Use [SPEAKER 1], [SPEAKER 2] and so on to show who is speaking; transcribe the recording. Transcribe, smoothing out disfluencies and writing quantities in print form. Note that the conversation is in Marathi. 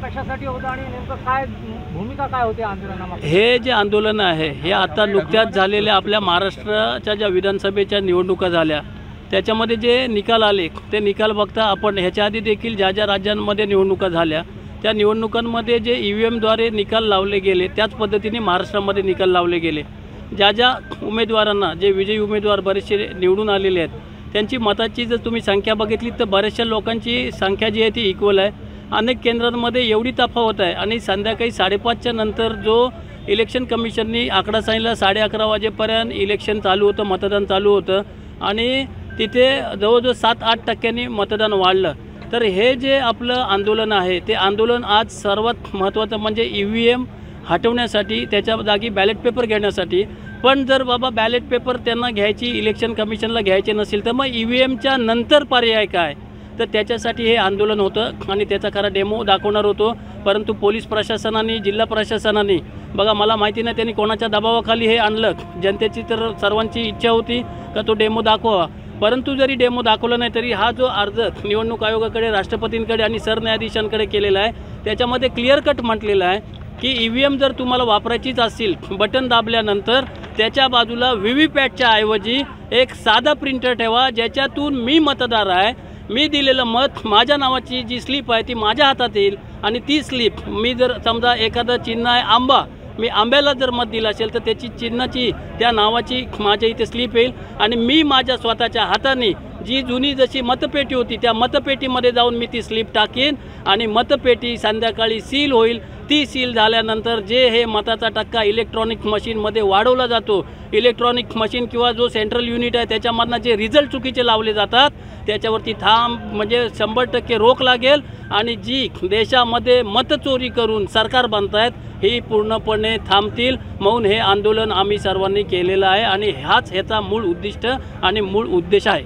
[SPEAKER 1] कशासाठी होतं आणि नेमकं काय भूमिका काय होती आंदोलनामध्ये?
[SPEAKER 2] हे जे आंदोलन आहे हे आता नुकत्याच झालेल्या आपल्या महाराष्ट्राच्या ज्या विधानसभेच्या निवडणुका झाल्या त्याच्यामध्ये जे निकाल आले ते निकाल बघता आपण ह्याच्या आधी देखील ज्या ज्या राज्यांमध्ये निवडणुका झाल्या त्या निवडणुकांमध्ये जे EVMद्वारे निकाल लावले गेले त्याच पद्धतीने महाराष्ट्रामध्ये निकाल लावले गेले। ज्या ज्या उमेदवारांना जे विजयी उमेदवार बरेचसे निवडून आलेले आहेत त्यांची मताची जर तुम्ही संख्या बघितली तर बऱ्याचशा लोकांची संख्या जी आहे ती इक्वल आहे। अनेक केंद्रांमध्ये एवढी तफावत आहे आणि संध्याकाळी 5:30च्या नंतर जो इलेक्शन कमिशननी आकडा सांगितला 11:30 वाजेपर्यंत इलेक्शन चालू होतं, मतदान चालू होतं आणि तिथे जवळजवळ 7-8% मतदान वाढलं। तर हे जे आपलं आंदोलन आहे ते आंदोलन आज सर्वात महत्त्वाचं म्हणजे EVM हटवण्यासाठी, त्याच्या जागी बॅलेट पेपर घेण्यासाठी। पण जर बाबा बॅलेट पेपर त्यांना घ्यायची इलेक्शन कमिशनला घ्यायचे नसेल तर मग EVMच्या नंतर पर्याय काय, तर त्याच्यासाठी हे आंदोलन होतं आणि त्याचा खरा डेमो दाखवणार होतो। परंतु पोलीस प्रशासनाने, जिल्हा प्रशासनाने बघा मला माहिती नाही त्यांनी कोणाच्या दबावाखाली हे आणलं, जनतेची तर सर्वांची इच्छा होती का तो डेमो दाखवा। परंतु जरी डेमो दाखवला नाही तरी हा जो अर्ज निवडणूक आयोगाकडे, राष्ट्रपतींकडे आणि सरन्यायाधीशांकडे केलेला आहे त्याच्यामध्ये क्लिअर कट म्हटलेलं आहे की EVM जर तुम्हाला वापरायचीच असेल बटन दाबल्यानंतर त्याच्या बाजूला VVPATच्या ऐवजी एक साधा प्रिंटर ठेवा ज्याच्यातून मी मतदार आहे, मी दिलेलं मत, माझ्या नावाची जी स्लिप आहे ती माझ्या हातात येईल आणि ती स्लिप मी जर समजा एखादं चिन्ह आहे आंबा, मी आंब्याला जर मत दिलं असेल तर त्याची चिन्हाची त्या नावाची माझ्या इथे स्लिप येईल आणि मी माझ्या स्वतःच्या हाताने जी जुनी जशी मतपेटी होती त्या मतपेटीमध्ये जाऊन मी ती स्लिप टाकीन आणि मतपेटी संध्याकाळी सील होईल। ती सील झाल्यानंतर जे हे मताचा टक्का इलेक्ट्रॉनिक मशीनमध्ये वाढवला जातो, इलेक्ट्रॉनिक मशीन किंवा जो सेंट्रल युनिट आहे त्याच्यामधनं जे रिझल्ट चुकीचे लावले जातात त्याच्यावरती म्हणजे 100% रोक लागेल आणि जी देशामध्ये मतचोरी करून सरकार बनतायत ही पूर्णपणे थांबतील। म्हणून हे आंदोलन आम्ही सर्वांनी केलेलं आहे आणि हाच ह्याचा मूळ उद्दिष्ट आणि मूळ उद्देश आहे।